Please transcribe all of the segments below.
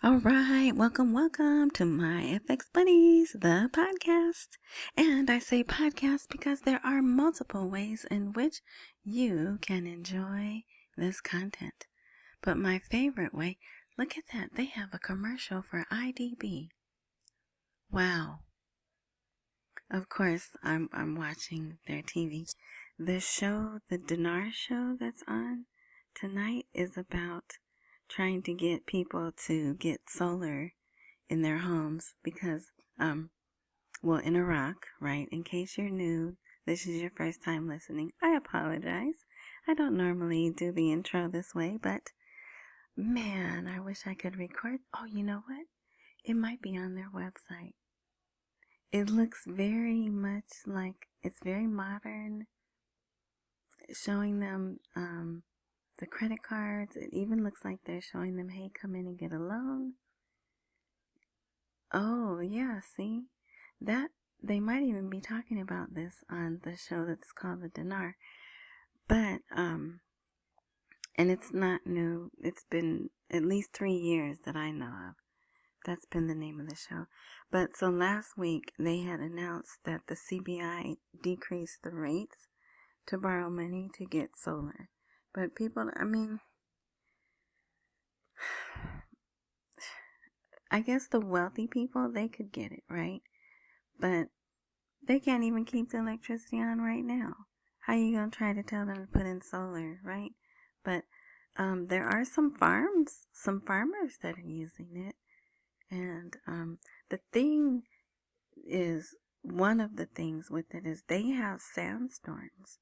All right, welcome to my FX Buddies, the podcast. And I say podcast because there are multiple ways in which you can enjoy this content. But my favorite way, look at that, they have a commercial for IDB. Wow. Of course, I'm watching their TV. The show, the Dinar show that's on tonight is about trying to get people to get solar in their homes because, in Iraq, right? In case you're new, this is your first time listening, I apologize. I don't normally do the intro this way, but man, I wish I could record. Oh, you know what? It might be on their website. It looks very much like it's very modern, showing them the credit cards. It even looks like they're showing them, hey, come in and get a loan. Oh, yeah, see? That they might even be talking about this on the show that's called The Dinar. But and it's not new. It's been at least 3 years that I know of. That's been the name of the show. But so last week they had announced that the CBI decreased the rates to borrow money to get solar. But people, I guess the wealthy people, they could get it, right? But they can't even keep the electricity on right now. How are you going to try to tell them to put in solar, right? But there are some farmers that are using it. And the thing is, one of the things with it is they have sandstorms.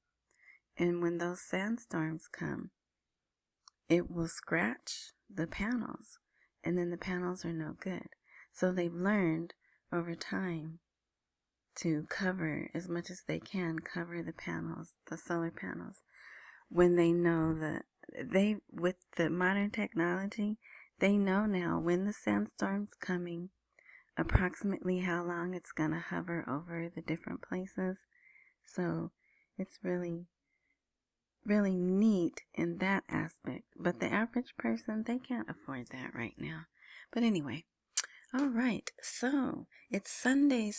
And when those sandstorms come, it will scratch the panels. And then the panels are no good. So they've learned over time to cover as much as they can, cover the panels, the solar panels. When they know that with the modern technology, they know now when the sandstorm's coming, approximately how long it's going to hover over the different places. So it's really, really neat in that aspect. But the average person, they can't afford that right now. But anyway, all right. So it's Sunday.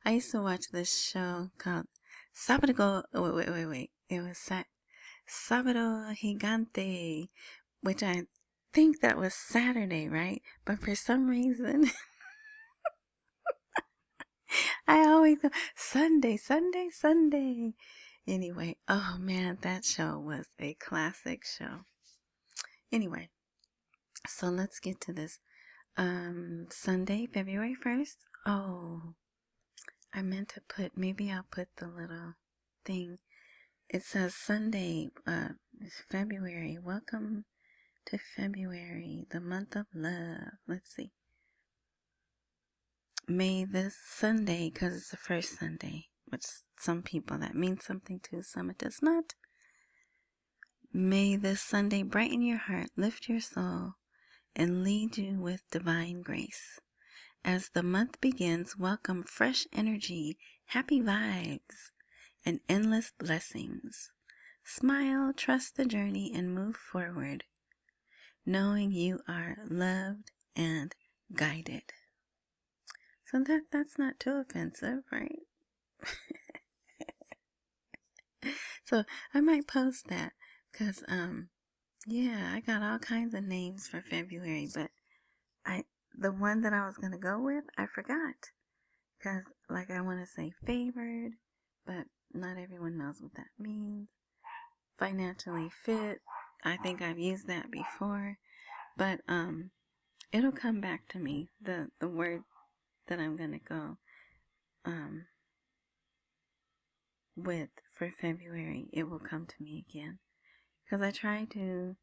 I used to watch this show called Sábado. Wait. It was Sábado Gigante, which I think that was Saturday, right? But for some reason, I always go Sunday. Anyway, oh man, that show was a classic show. Anyway, so let's get to this. Sunday, February 1st. Oh, I meant to put, maybe I'll put the little thing. It says Sunday, February. Welcome to February, the month of love. Let's see. May this Sunday, because it's the first Sunday, which some people that means something to, some it does not. May this Sunday brighten your heart, lift your soul, and lead you with divine grace. As the month begins, welcome fresh energy, happy vibes, and endless blessings. Smile, trust the journey, and move forward, knowing you are loved and guided. So that's not too offensive, right? So I might post that because, I got all kinds of names for February, but the one that I was going to go with, I forgot. Because, I want to say favored, but not everyone knows what that means. Financially fit, I think I've used that before. But, it'll come back to me, the word that I'm going to go, with for February. It will come to me again. Because I try to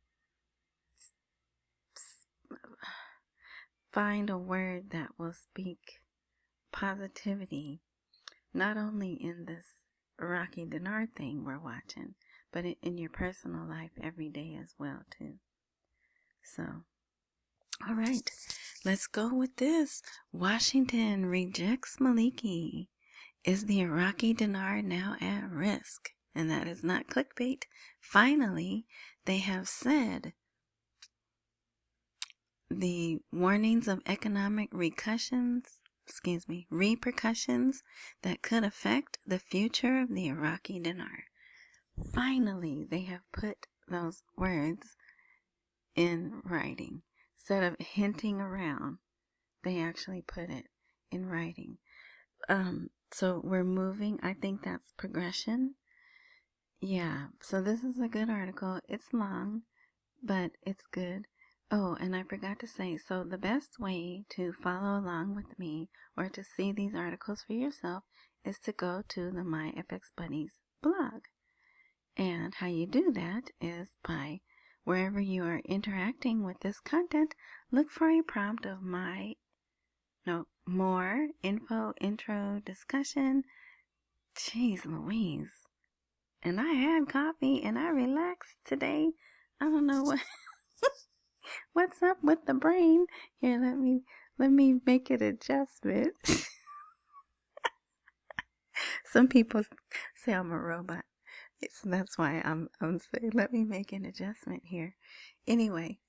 find a word that will speak positivity, not only in this Iraqi Dinar thing we're watching, but in your personal life every day as well, too. So, all right, let's go with this. Washington rejects Maliki. Is the Iraqi Dinar now at risk? And that is not clickbait. Finally, they have said the warnings of economic repercussions that could affect the future of the Iraqi dinar. Finally, they have put those words in writing. Instead of hinting around, they actually put it in writing. So we're moving. I think that's progression. Yeah, so this is a good article. It's long, but it's good. Oh, and I forgot to say, so the best way to follow along with me or to see these articles for yourself is to go to the My FX Buddies blog. And how you do that is by wherever you are interacting with this content, look for a prompt of more info, intro, discussion. Jeez Louise. And I had coffee and I relaxed today. I don't know what's up with the brain. Here, let me make an adjustment. Some people say I'm a robot. So that's why I'm saying let me make an adjustment here. Anyway,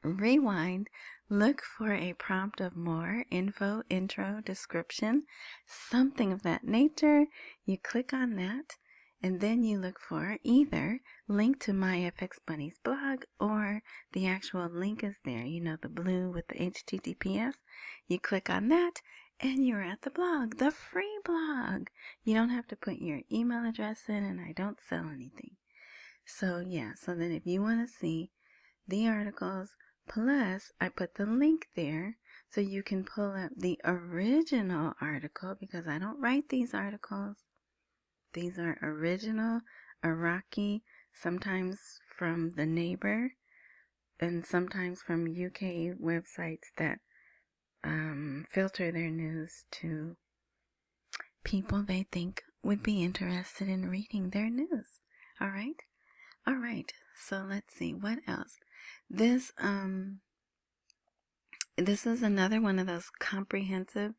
rewind, look for a prompt of more info, intro, description, something of that nature. You click on that, and then you look for either link to My FX Bunny's blog or the actual link is there. You know, the blue with the HTTPS. You click on that, and you're at the blog, the free blog. You don't have to put your email address in, and I don't sell anything. So yeah, so then if you want to see the articles, plus I put the link there so you can pull up the original article because I don't write these articles. These are original Iraqi, sometimes from the neighbor and sometimes from UK websites that filter their news to people they think would be interested in reading their news. All right. So let's see what else. This is another one of those comprehensive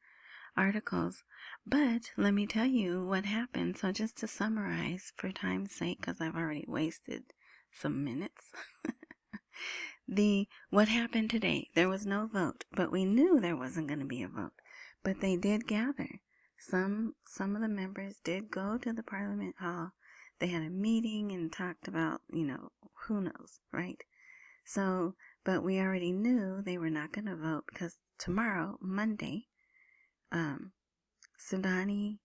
articles, but let me tell you what happened. So just to summarize for time's sake, because I've already wasted some minutes. What happened today? There was no vote, but we knew there wasn't going to be a vote. But they did gather. Some of the members did go to the Parliament Hall. They had a meeting and talked about, who knows, right? So, but we already knew they were not going to vote because tomorrow, Monday, Sudani,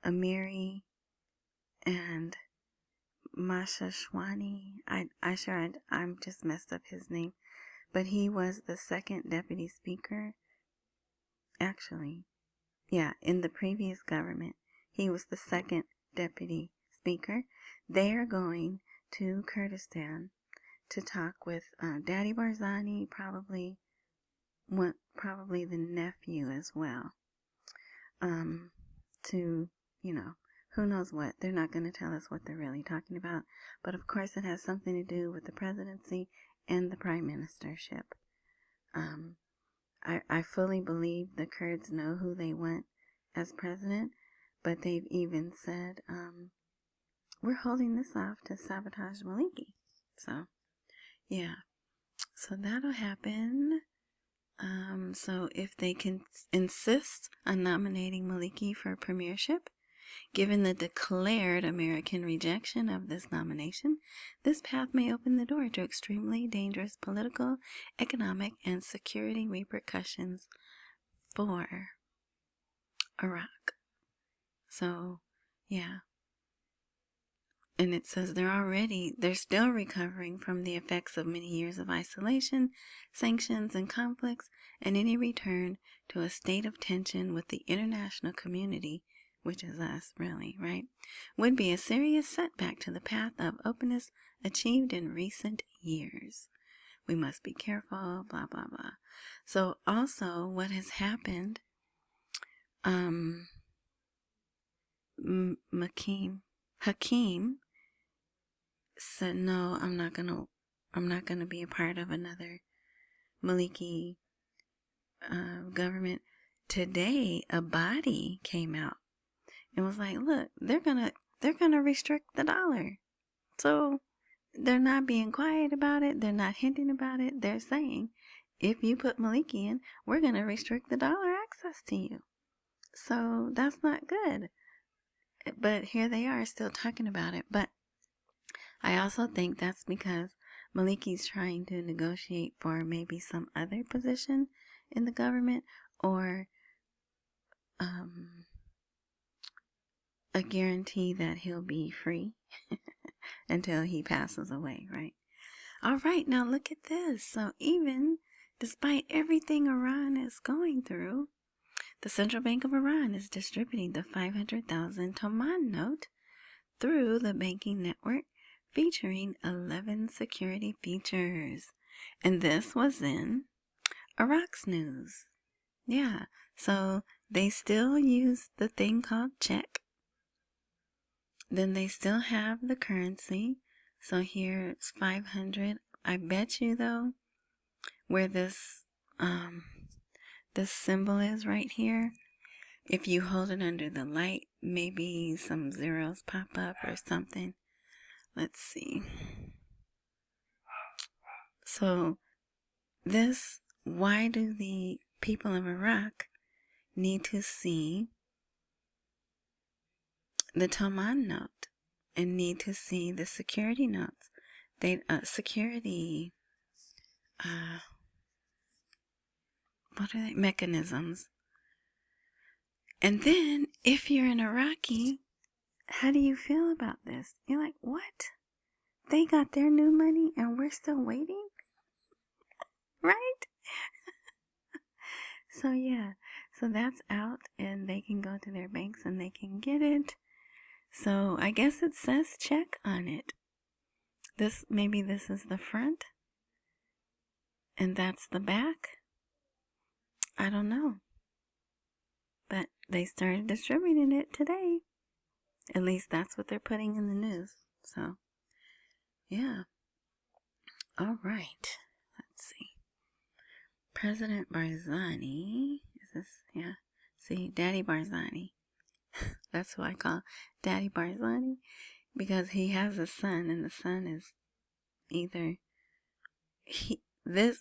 Amiri, and Mashashwani, I'm just messed up his name, but he was the second deputy speaker. Actually, yeah, in the previous government, he was the second deputy speaker. They are going to Kurdistan to talk with Daddy Barzani, probably the nephew as well. To, who knows what. They're not going to tell us what they're really talking about. But of course it has something to do with the presidency and the prime ministership. I fully believe the Kurds know who they want as president, but they've even said, we're holding this off to sabotage Maliki. So, yeah. So that'll happen. So if they can insist on nominating Maliki for premiership, given the declared American rejection of this nomination, this path may open the door to extremely dangerous political, economic, and security repercussions for Iraq. So, yeah. And it says they're still recovering from the effects of many years of isolation, sanctions, and conflicts, and any return to a state of tension with the international community, which is us, really, right, would be a serious setback to the path of openness achieved in recent years. We must be careful, blah, blah, blah. So also what has happened, Hakeem said, no, I'm not gonna be a part of another Maliki government. Today, a body came out and was like, look, they're gonna restrict the dollar. So they're not being quiet about it. They're not hinting about it. They're saying, if you put Maliki in, we're going to restrict the dollar access to you. So that's not good. But here they are still talking about it. But I also think that's because Maliki's trying to negotiate for maybe some other position in the government, or a guarantee that he'll be free until he passes away, right? All right, now look at this. So even despite everything Iran is going through, the Central Bank of Iran is distributing the 500,000 Toman note through the banking network, featuring 11 security features. And this was in Iraq's news. Yeah, so they still use the thing called check. Then they still have the currency. So here it's 500. I bet you though, where this symbol is right here, if you hold it under the light, maybe some zeros pop up or something. Let's see. So this, why do the people of Iraq need to see the Toman note and need to see the security notes? They security what are they? Mechanisms. And then if you're an Iraqi, how do you feel about this? You're like, what? They got their new money and we're still waiting? Right? So yeah, so that's out and they can go to their banks and they can get it. So I guess it says check on it. Maybe this is the front and that's the back. I don't know. But they started distributing it today. At least that's what they're putting in the news. So yeah. All right. Let's see. President Barzani. Is this? Yeah. See, Daddy Barzani. That's who I call Daddy Barzani, because he has a son, and the son is either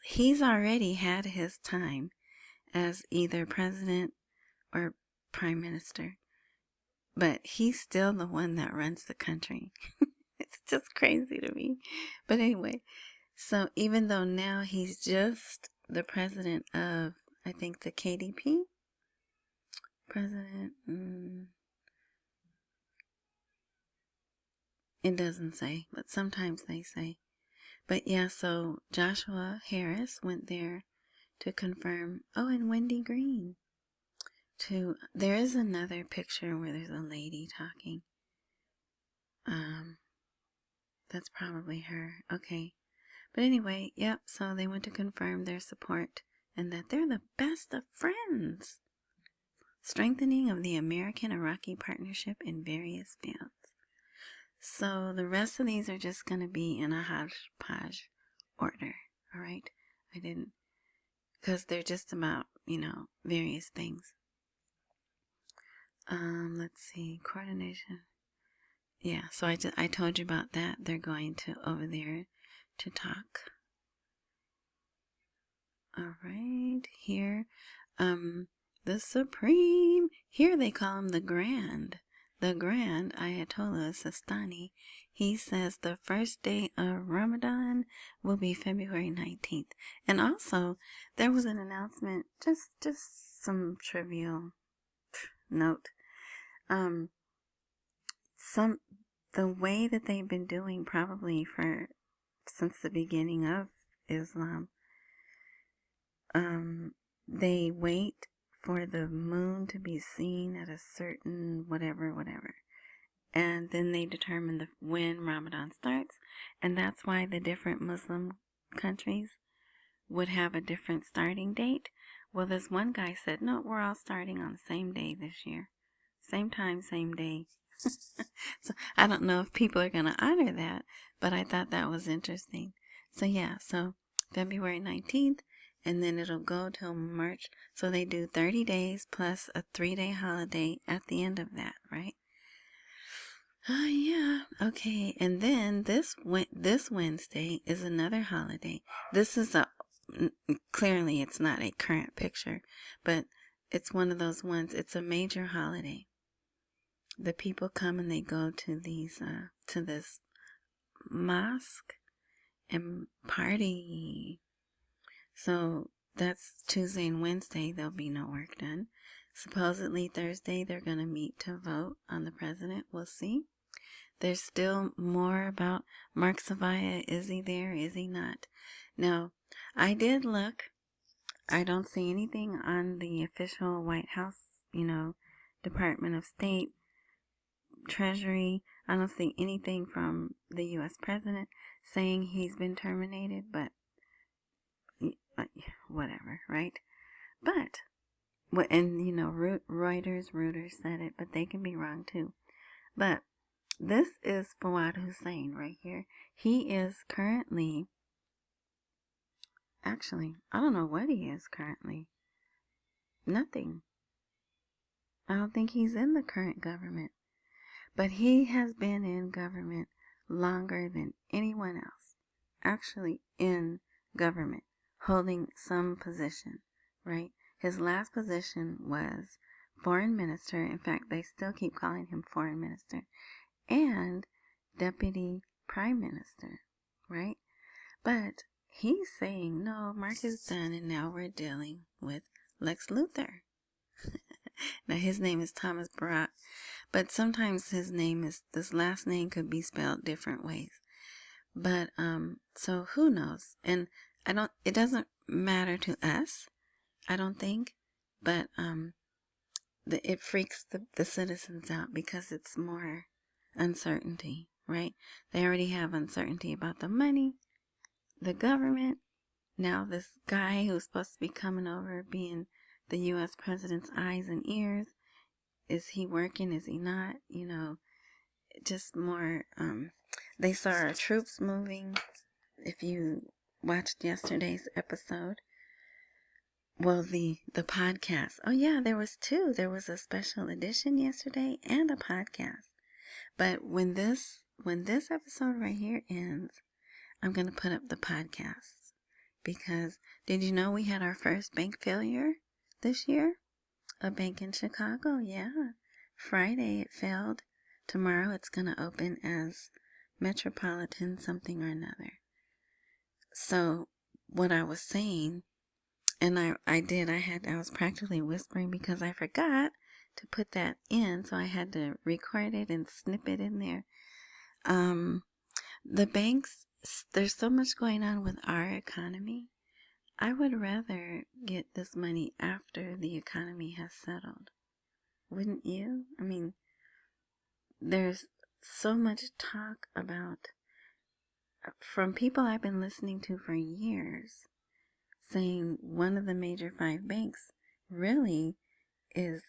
he's already had his time as either president or prime minister, but he's still the one that runs the country. It's just crazy to me. But anyway, so even though now he's just the president of, I think, the KDP, president, it doesn't say, but sometimes they say. But yeah, so Joshua Harris went there to confirm. Oh, and Wendy Green. There is another picture where there's a lady talking. That's probably her. Okay. But anyway, yep, so they went to confirm their support and that they're the best of friends. Strengthening of the American-Iraqi partnership in various fields. So the rest of these are just going to be in a hodgepodge order, all right? Because they're just about, various things. Let's see, coordination. Yeah, so I told you about that. They're going to over there to talk. All right, here, the Supreme, here they call him the Grand Ayatollah Sistani. He says the first day of Ramadan will be February 19th. And also, there was an announcement, just some trivial note. The way that they've been doing probably since the beginning of Islam, they wait for the moon to be seen at a certain whatever, and then they determine when Ramadan starts, and that's why the different Muslim countries would have a different starting date. Well, this one guy said, no, we're all starting on the same day this year. Same time, same day. So I don't know if people are going to honor that, but I thought that was interesting. So yeah, so February 19th, and then it'll go till March. So they do 30 days plus a 3-day holiday at the end of that, right? Oh, yeah. Okay. And then this Wednesday is another holiday. This is clearly it's not a current picture, but it's one of those ones. It's a major holiday. The people come and they go to to this mosque and party. So that's Tuesday and Wednesday. There'll be no work done. Supposedly Thursday they're going to meet to vote on the president. We'll see. There's still more about Mark Savaya. Is he there? Is he not? Now, I did look. I don't see anything on the official White House, Department of State, Treasury. I don't see anything from the U.S. president saying he's been terminated, but whatever, right? But, and Reuters said it, but they can be wrong too. But this is Fawad Hussein right here. He is currently, actually, I don't know what he is currently. Nothing. I don't think he's in the current government. But he has been in government longer than anyone else. Actually in government, holding some position, right? His last position was foreign minister. In fact, they still keep calling him foreign minister. And deputy prime minister, right? But he's saying, no, Mark is done and now we're dealing with Lex Luthor. Now his name is Thomas Barack, but sometimes this last name could be spelled different ways. But, so who knows? And it doesn't matter to us, I don't think, but, it freaks the citizens out because it's more uncertainty, right? They already have uncertainty about the money, the government. Now this guy who's supposed to be coming over being the U.S. president's eyes and ears, is he working? Is he not? Just more, they saw our troops moving. If you watched yesterday's episode, well, the podcast. Oh yeah, there was two. There was a special edition yesterday and a podcast. But when this episode right here ends, I'm going to put up the podcast. Because did you know we had our first bank failure this year? A bank in Chicago, yeah. Friday it failed. Tomorrow it's going to open as Metropolitan something or another. So what I was saying, and I was practically whispering because I forgot to put that in, so I had to record it and snip it in there. The banks, there's so much going on with our economy. I would rather get this money after the economy has settled. Wouldn't you? I mean, there's so much talk about, from people I've been listening to for years, saying one of the major 5 banks really is,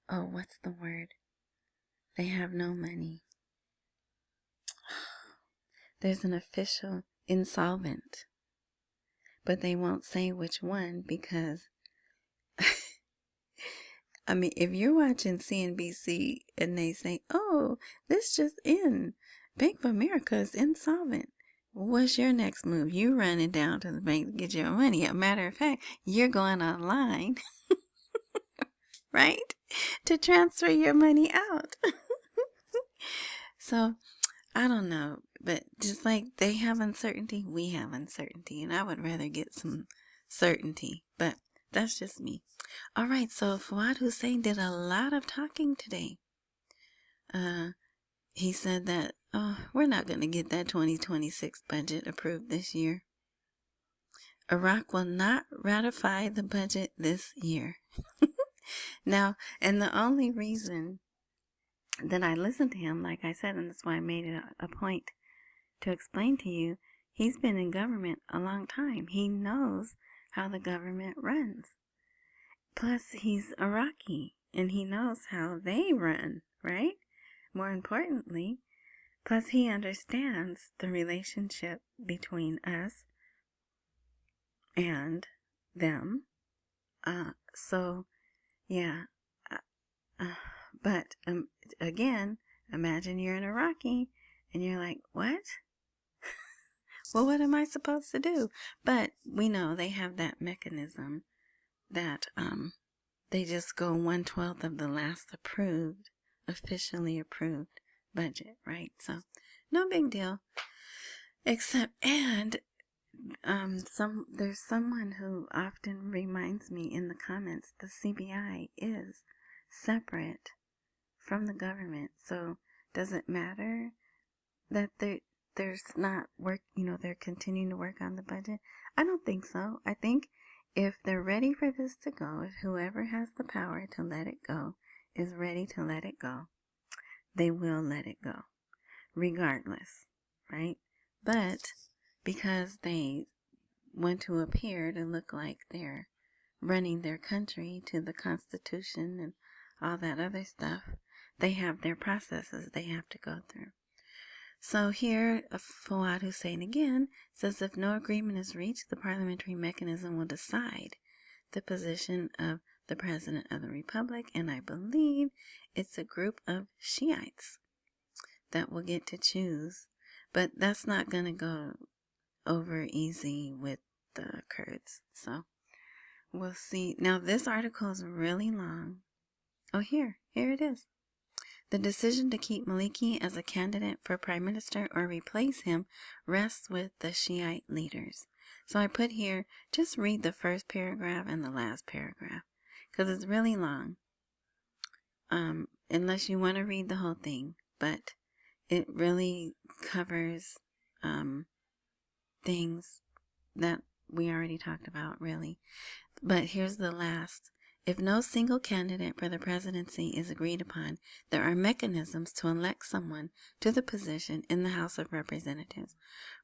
what's the word? They have no money. There's an official insolvent, but they won't say which one because I mean, if you're watching CNBC and they say, oh, this just in, Bank of America is insolvent. What's your next move? You running down to the bank to get your money. As a matter of fact, you're going online, right? To transfer your money out. So, I don't know. But just like they have uncertainty, we have uncertainty. And I would rather get some certainty. But that's just me. All right, so Fawad Hussein did a lot of talking today. He said that, we're not going to get that 2026 budget approved this year. Iraq will not ratify the budget this year. Now, and the only reason that I listened to him, like I said, and that's why I made it a point to explain to you, he's been in government a long time. He knows how the government runs. Plus, he's Iraqi, and he knows how they run, right? More importantly, plus he understands the relationship between us and them. So, yeah. But, again, Imagine you're an Iraqi and you're like, what? Well, what am I supposed to do? But we know they have that mechanism that they just go 1/12 of the last officially approved budget, right? So no big deal. Except, and there's someone who often reminds me in the comments, the CBI is separate from the government. So does it matter that there's not work, they're continuing to work on the budget? I don't think so. I think if they're ready for this to go, if whoever has the power to let it go is ready to let it go, they will let it go, regardless, right? But because they want to appear to look like they're running their country to the Constitution and all that other stuff, they have their processes they have to go through. So here, Fawad Hussein again says, if no agreement is reached, the parliamentary mechanism will decide the position of the President of the Republic, and I believe it's a group of Shiites that will get to choose. But that's not going to go over easy with the Kurds. So we'll see. Now this article is really long. Oh, here it is. The decision to keep Maliki as a candidate for prime minister or replace him rests with the Shiite leaders. So I put here, just read the first paragraph and the last paragraph, because it's really long. Unless you want to read the whole thing, but it really covers things that we already talked about, really. But here's the last. If no single candidate for the presidency is agreed upon, there are mechanisms to elect someone to the position in the House of Representatives,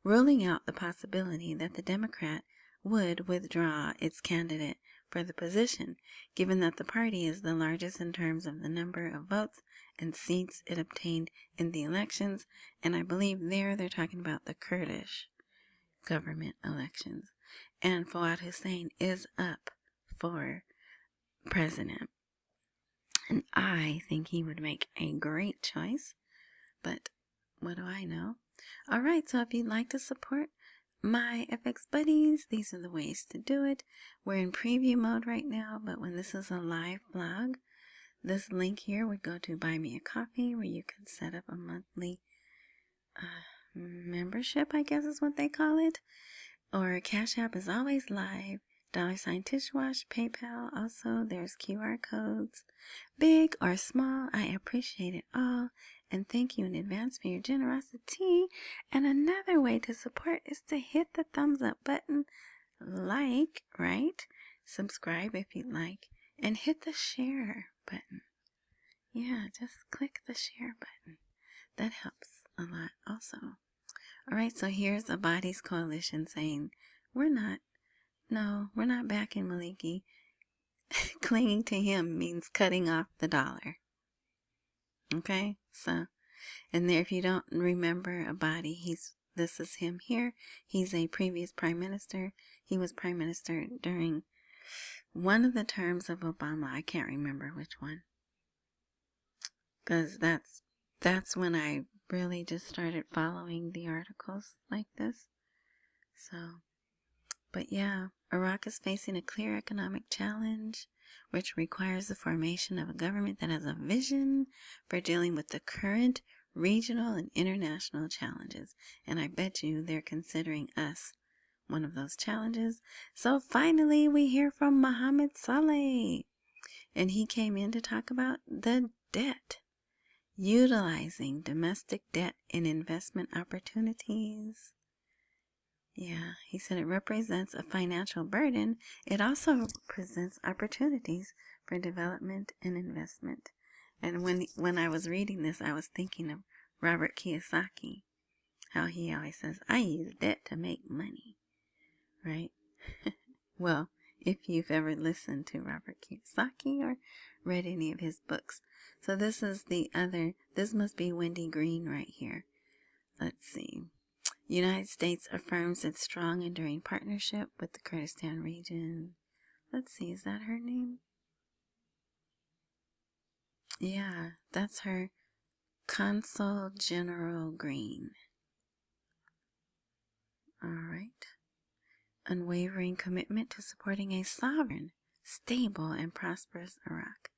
ruling out the possibility that the Democrat would withdraw its candidate for the position, given that the party is the largest in terms of the number of votes and seats it obtained in the elections, and I believe they're talking about the Kurdish government elections. And Fawad Hussein is up for president, and I think he would make a great choice, but what do I know? Alright, so if you'd like to support my FX buddies, these are the ways to do it. We're in preview mode right now, but when this is a live blog, this link here would go to Buy Me a Coffee, where you can set up a monthly membership, I guess is what they call it, or Cash App is always live, $Tish Wash, PayPal. Also, there's QR codes, big or small. I appreciate it all, and thank you in advance for your generosity. And another way to support is to hit the thumbs up button, like, right? Subscribe if you'd like, and hit the share button. Yeah, just click the share button. That helps a lot also. Alright, so here's a Bodies Coalition saying, we're not backing Maliki. Clinging to him means cutting off the dollar. Okay, so, and there, if you don't remember Abadi, this is him here. He's a previous prime minister. He was prime minister during one of the terms of Obama. I can't remember which one, because that's when I really just started following the articles like this. So, but yeah, Iraq is facing a clear economic challenge, which requires the formation of a government that has a vision for dealing with the current regional and international challenges. And I bet you they're considering us one of those challenges. So finally, we hear from Mohammed Saleh. And he came in to talk about the debt, utilizing domestic debt in investment opportunities. Yeah, he said it represents a financial burden. It also presents opportunities for development and investment. And when I was reading this, I was thinking of Robert Kiyosaki, how he always says, I use debt to make money, right? Well, if you've ever listened to Robert Kiyosaki or read any of his books. So this must be Wendy Green right here. Let's see. United States affirms its strong enduring partnership with the Kurdistan region. Let's see, is that her name? Yeah, that's her. Consul General Green. All right. Unwavering commitment to supporting a sovereign, stable, and prosperous Iraq.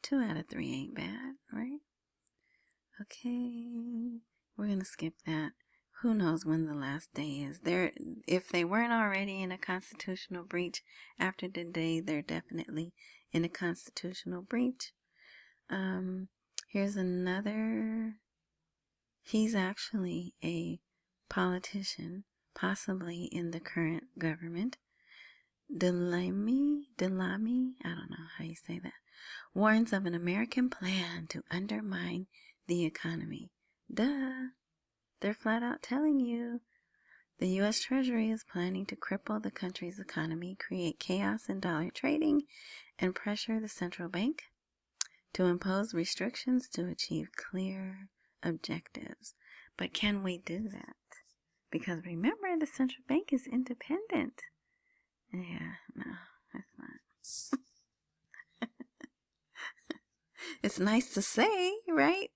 2 out of 3 ain't bad, right? Okay. We're going to skip that. Who knows when the last day is. If they weren't already in a constitutional breach after the day, they're definitely in a constitutional breach. Here's another. He's actually a politician, possibly in the current government. Delamy, I don't know how you say that, warns of an American plan to undermine the economy. Duh. They're flat out telling you the U.S. Treasury is planning to cripple the country's economy, create chaos in dollar trading, and pressure the central bank to impose restrictions to achieve clear objectives. But can we do that? Because remember, the central bank is independent. Yeah, no, that's not. It's nice to say, right?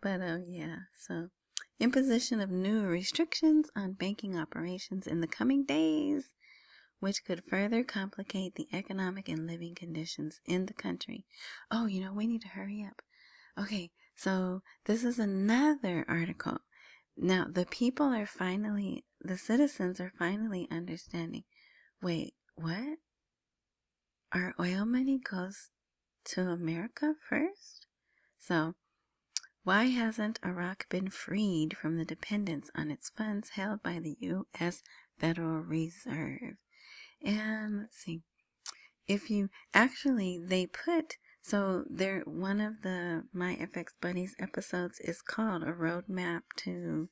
But yeah, so imposition of new restrictions on banking operations in the coming days, which could further complicate the economic and living conditions in the country. Oh, we need to hurry up. Okay, so this is another article. Now, the citizens are finally understanding. Wait, what? Our oil money goes to America first? So, why hasn't Iraq been freed from the dependence on its funds held by the U.S. Federal Reserve? And let's see. One of the My FX Buddies episodes is called A Roadmap to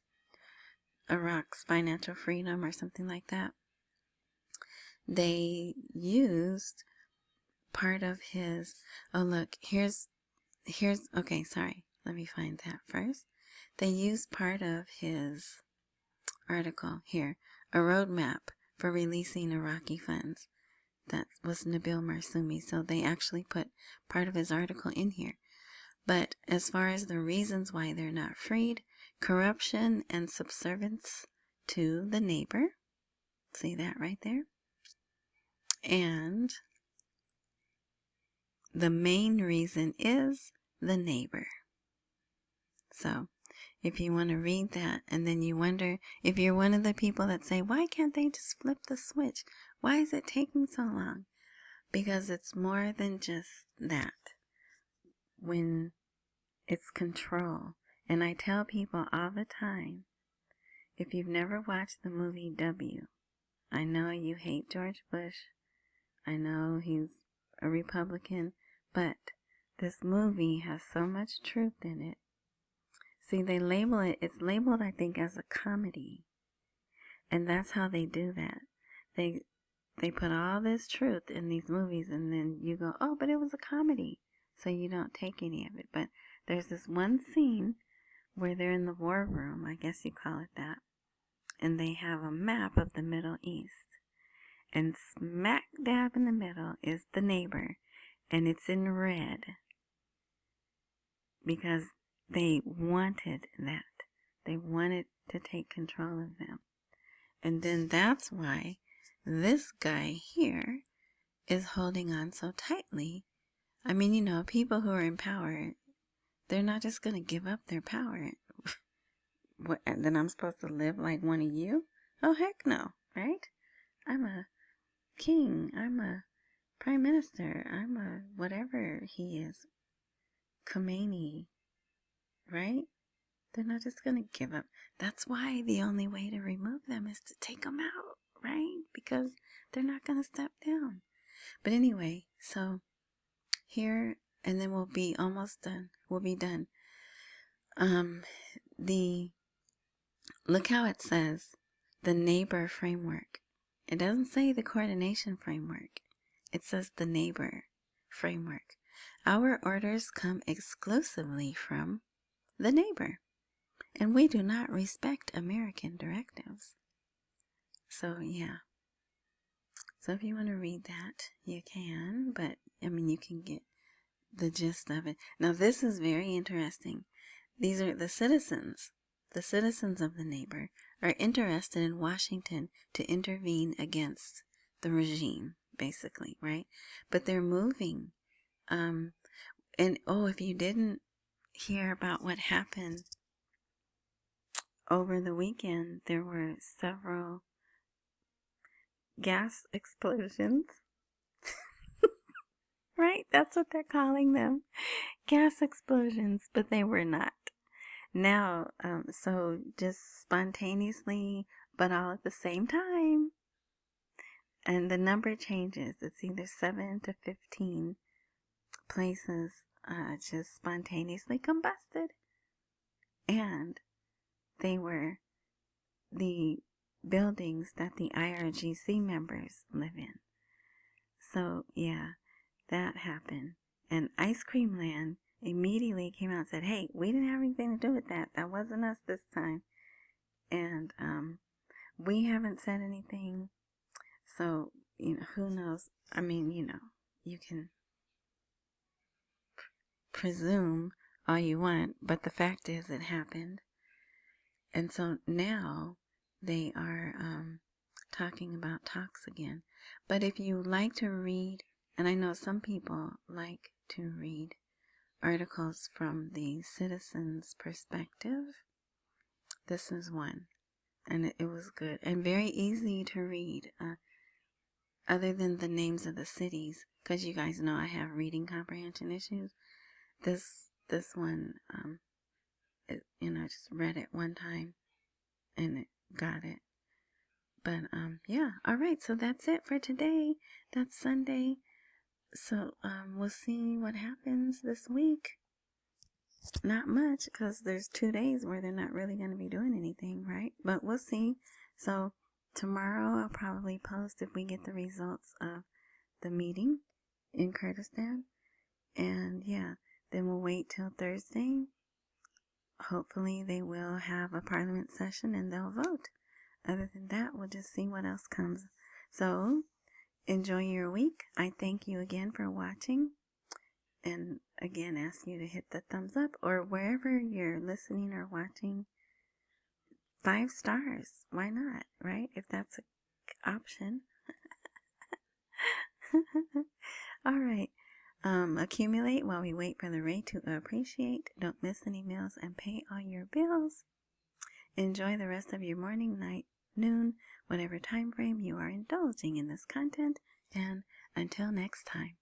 Iraq's Financial Freedom or something like that. They used part of his, okay, sorry. Let me find that first. They used part of his article here, A Roadmap for Releasing Iraqi Funds. That was Nabil Marsumi, so they actually put part of his article in here. But as far as the reasons why they're not freed, corruption and subservience to the neighbor. See that right there? And the main reason is the neighbor. So, if you want to read that, and then you wonder, if you're one of the people that say, why can't they just flip the switch? Why is it taking so long? Because it's more than just that. When it's control. And I tell people all the time, if you've never watched the movie W, I know you hate George Bush. I know he's a Republican, but this movie has so much truth in it. See, it's labeled, I think, as a comedy. And that's how they do that. They put all this truth in these movies, and then you go, oh, but it was a comedy. So you don't take any of it. But there's this one scene where they're in the war room, I guess you call it that. And they have a map of the Middle East. And smack dab in the middle is the neighbor. And it's in red. Because they wanted that. They wanted to take control of them. And then that's why this guy here is holding on so tightly. I mean, people who are in power, they're not just going to give up their power. What, and then I'm supposed to live like one of you? Oh, heck no, right? I'm a king. I'm a prime minister. I'm a whatever he is. Khomeini, right? They're not just going to give up. That's why the only way to remove them is to take them out, right? Because they're not going to step down. But anyway, so here, and then we'll be almost done. We'll be done. Look how it says the neighbor framework. It doesn't say the coordination framework. It says the neighbor framework. Our orders come exclusively from the neighbor, and we do not respect American directives. So, yeah. So if you want to read that, you can, but, I mean, you can get the gist of it. Now, this is very interesting. These are the citizens. The citizens of the neighbor are interested in Washington to intervene against the regime, basically, right? But they're moving. And if you didn't hear about what happened over the weekend, there were several gas explosions. Right? That's what they're calling them. Gas explosions, but they were not. Now, so just spontaneously, but all at the same time. And the number changes. It's either 7 to 15 places just spontaneously combusted. And they were the buildings that the IRGC members live in. So, yeah, that happened. And Ice Cream Land immediately came out and said, hey, we didn't have anything to do with that. That wasn't us this time. And we haven't said anything. So, who knows? I mean, you can presume all you want, but the fact is it happened. And so now they are talking about talks again. But if you like to read, and I know some people like to read articles from the citizens' perspective, this is one. And it was good and very easy to read, other than the names of the cities, because you guys know I have reading comprehension issues. This one, I just read it one time and it got it. But yeah, all right. So that's it for today. That's Sunday. So we'll see what happens this week. Not much, because there's 2 days where they're not really going to be doing anything, right? But we'll see. So tomorrow I'll probably post if we get the results of the meeting in Kurdistan. And yeah, then we'll wait till Thursday. Hopefully they will have a parliament session and they'll vote. Other than that, we'll just see what else comes. So enjoy your week. I thank you again for watching. And again, ask you to hit the thumbs up, or wherever you're listening or watching, 5 stars. Why not, right? If that's an option. All right. Accumulate while we wait for the rate to appreciate. Don't miss any meals and pay all your bills. Enjoy the rest of your morning, night, noon, whatever time frame you are indulging in this content. And until next time.